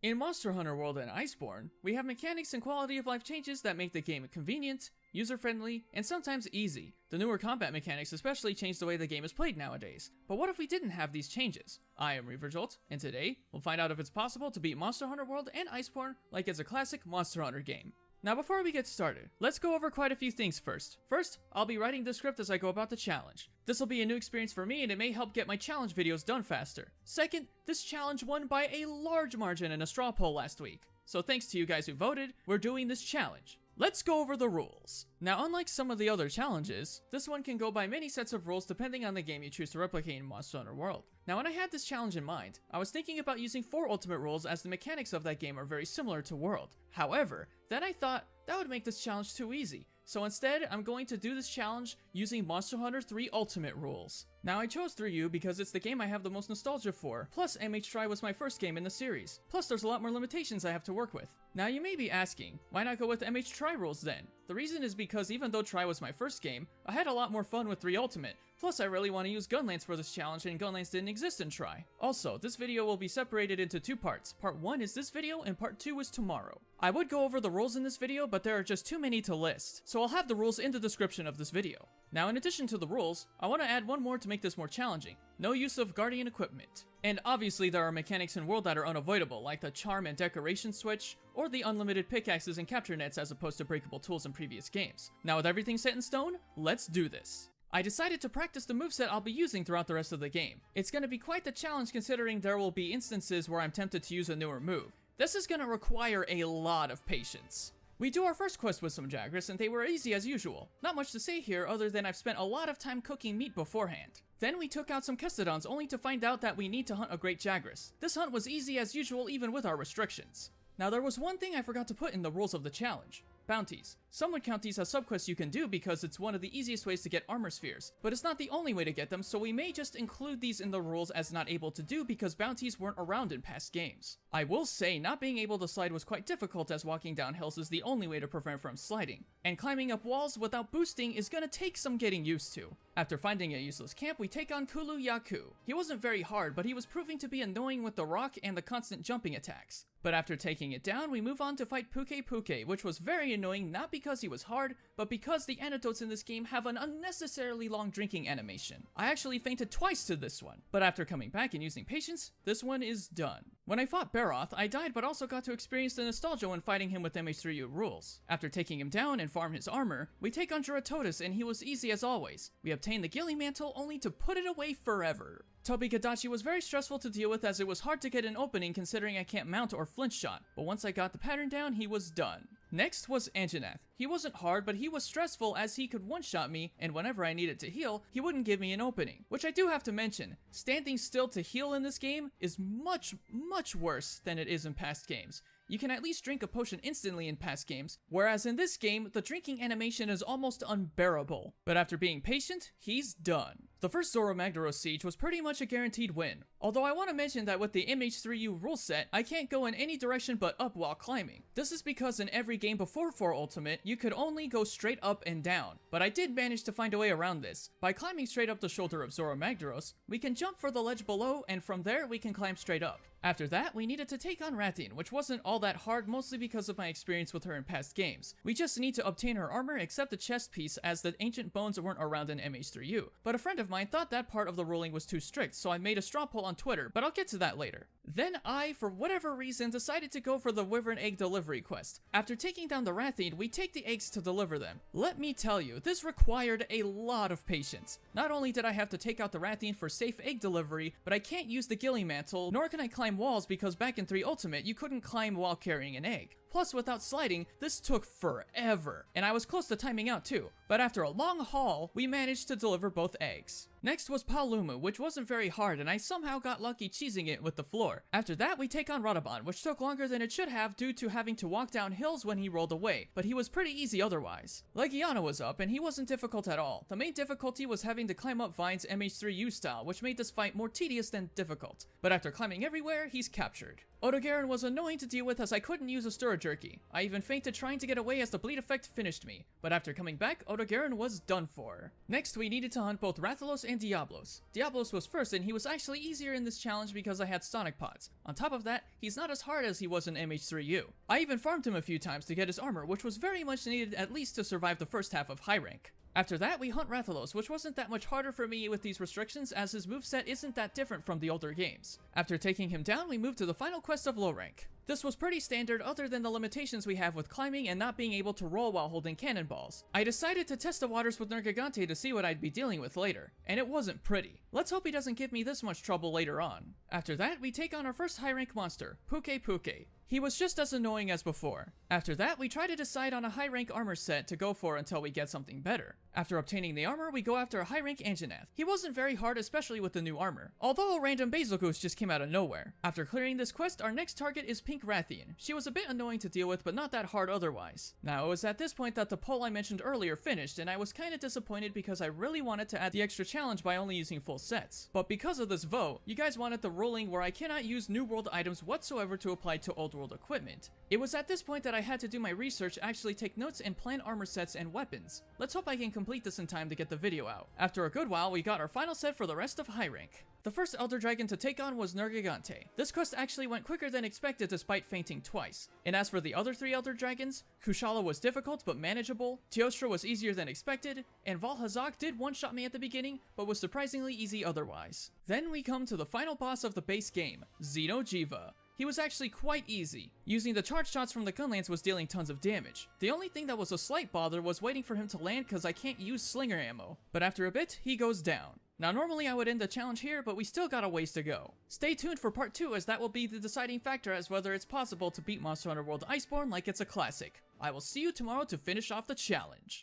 In Monster Hunter World and Iceborne, we have mechanics and quality of life changes that make the game convenient, user-friendly, and sometimes easy. The newer combat mechanics especially change the way the game is played nowadays. But what if we didn't have these changes? I am ReaverJolt, and today, we'll find out if it's possible to beat Monster Hunter World and Iceborne like it's a classic Monster Hunter game. Now before we get started, let's go over quite a few things first. First, I'll be writing the script as I go about the challenge. This will be a new experience for me and it may help get my challenge videos done faster. Second, this challenge won by a large margin in a straw poll last week. So thanks to you guys who voted, we're doing this challenge. Let's go over the rules. Now, unlike some of the other challenges, this one can go by many sets of rules depending on the game you choose to replicate in Monster Hunter World. Now, when I had this challenge in mind, I was thinking about using 4 ultimate rules as the mechanics of that game are very similar to World. However, then I thought that would make this challenge too easy. So instead, I'm going to do this challenge using Monster Hunter 3 Ultimate rules. Now I chose 3U because it's the game I have the most nostalgia for, plus MHW was my first game in the series. Plus there's a lot more limitations I have to work with. Now you may be asking, why not go with MHW rules then? The reason is because even though Tri was my first game, I had a lot more fun with 3 Ultimate. Plus I really want to use Gunlance for this challenge and Gunlance didn't exist in Tri. Also, this video will be separated into 2 parts. Part 1 is this video and part 2 is tomorrow. I would go over the rules in this video, but there are just too many to list, so I'll have the rules in the description of this video. Now in addition to the rules, I want to add one more to make this more challenging. No use of Guardian equipment. And obviously there are mechanics in World that are unavoidable, like the charm and decoration switch, or the unlimited pickaxes and capture nets as opposed to breakable tools in previous games. Now with everything set in stone, let's do this. I decided to practice the moveset I'll be using throughout the rest of the game. It's going to be quite the challenge considering there will be instances where I'm tempted to use a newer move. This is going to require a lot of patience. We do our first quest with some Jagras and they were easy as usual. Not much to say here other than I've spent a lot of time cooking meat beforehand. Then we took out some Kestodons only to find out that we need to hunt a great Jagras. This hunt was easy as usual even with our restrictions. Now there was one thing I forgot to put in the rules of the challenge. Bounties. Some would count these as subquests you can do because it's one of the easiest ways to get armor spheres, but it's not the only way to get them, so we may just include these in the rules as not able to do because bounties weren't around in past games. I will say, not being able to slide was quite difficult as walking down hills is the only way to prevent from sliding, and climbing up walls without boosting is gonna take some getting used to. After finding a useless camp, we take on Kulu Yaku. He wasn't very hard, but he was proving to be annoying with the rock and the constant jumping attacks. But after taking it down, we move on to fight Puke Puke, which was very annoying not because he was hard, but because the antidotes in this game have an unnecessarily long drinking animation. I actually fainted twice to this one, but after coming back and using patience, this one is done. When I fought Baroth, I died but also got to experience the nostalgia when fighting him with MH3U rules. After taking him down and farm his armor, we take on Juratotus and he was easy as always. We obtain the Gilly Mantle only to put it away forever. Tobi Gadachi was very stressful to deal with as it was hard to get an opening considering I can't mount or flinch shot, but once I got the pattern down, he was done. Next was Anjanath. He wasn't hard, but he was stressful as he could one-shot me, and whenever I needed to heal, he wouldn't give me an opening. Which I do have to mention, standing still to heal in this game is much worse than it is in past games. You can at least drink a potion instantly in past games, whereas in this game, the drinking animation is almost unbearable. But after being patient, he's done. The first Zoro Magdaros siege was pretty much a guaranteed win. Although I want to mention that with the MH3U rule set, I can't go in any direction but up while climbing. This is because in every game before 4 Ultimate, you could only go straight up and down. But I did manage to find a way around this. By climbing straight up the shoulder of Zoro Magdaros, we can jump for the ledge below and from there we can climb straight up. After that, we needed to take on Radial, which wasn't all that hard mostly because of my experience with her in past games. We just need to obtain her armor except the chest piece as the ancient bones weren't around in MH3U. But a friend of mine thought that part of the ruling was too strict, so I made a straw poll on Twitter, but I'll get to that later. Then I, for whatever reason, decided to go for the Wyvern Egg Delivery quest. After taking down the Rathian, we take the eggs to deliver them. Let me tell you, this required a lot of patience. Not only did I have to take out the Rathian for safe egg delivery, but I can't use the Gilly Mantle, nor can I climb walls because back in 3 Ultimate, you couldn't climb while carrying an egg. Plus, without sliding, this took forever, and I was close to timing out too. But after a long haul, we managed to deliver both eggs. Next was Palumu, which wasn't very hard, and I somehow got lucky cheesing it with the floor. After that, we take on Radhaban, which took longer than it should have due to having to walk down hills when he rolled away, but he was pretty easy otherwise. Legiana was up, and he wasn't difficult at all. The main difficulty was having to climb up vines MH3U style, which made this fight more tedious than difficult. But after climbing everywhere, he's captured. Odogaron was annoying to deal with as I couldn't use a storage jerky. I even fainted trying to get away as the bleed effect finished me, but after coming back, Odogaron was done for. Next, we needed to hunt both Rathalos and Diablos. Diablos was first, and he was actually easier in this challenge because I had Sonic Pods. On top of that, he's not as hard as he was in MH3U. I even farmed him a few times to get his armor, which was very much needed at least to survive the first half of high rank. After that, we hunt Rathalos, which wasn't that much harder for me with these restrictions as his moveset isn't that different from the older games. After taking him down, we moved to the final quest of low rank. This was pretty standard other than the limitations we have with climbing and not being able to roll while holding cannonballs. I decided to test the waters with Nergigante to see what I'd be dealing with later, and it wasn't pretty. Let's hope he doesn't give me this much trouble later on. After that, we take on our first high rank monster, Puke Puke. He was just as annoying as before. After that, we try to decide on a high rank armor set to go for until we get something better. After obtaining the armor, we go after a high rank Anjanath. He wasn't very hard, especially with the new armor, although a random Basil Goose just came out of nowhere. After clearing this quest, our next target is Pink Rathian. She was a bit annoying to deal with, but not that hard otherwise. Now, it was at this point that the poll I mentioned earlier finished, and I was kinda disappointed because I really wanted to add the extra challenge by only using full sets. But because of this vote, you guys wanted the ruling where I cannot use New World items whatsoever to apply to Old World equipment. It was at this point that I had to do my research, actually take notes, and plan armor sets and weapons. Let's hope I can complete this in time to get the video out. After a good while, we got our final set for the rest of high rank. The first Elder Dragon to take on was Nergigante. This quest actually went quicker than expected despite fainting twice. And as for the other 3 Elder Dragons, Kushala was difficult but manageable, Teostra was easier than expected, and Valhazak did one-shot me at the beginning, but was surprisingly easy otherwise. Then we come to the final boss of the base game, Xeno'jiiva. He was actually quite easy. Using the charge shots from the gunlance was dealing tons of damage. The only thing that was a slight bother was waiting for him to land cause I can't use slinger ammo. But after a bit, he goes down. Now normally I would end the challenge here, but we still got a ways to go. Stay tuned for part 2 as that will be the deciding factor as whether it's possible to beat Monster Hunter World Iceborne like it's a classic. I will see you tomorrow to finish off the challenge.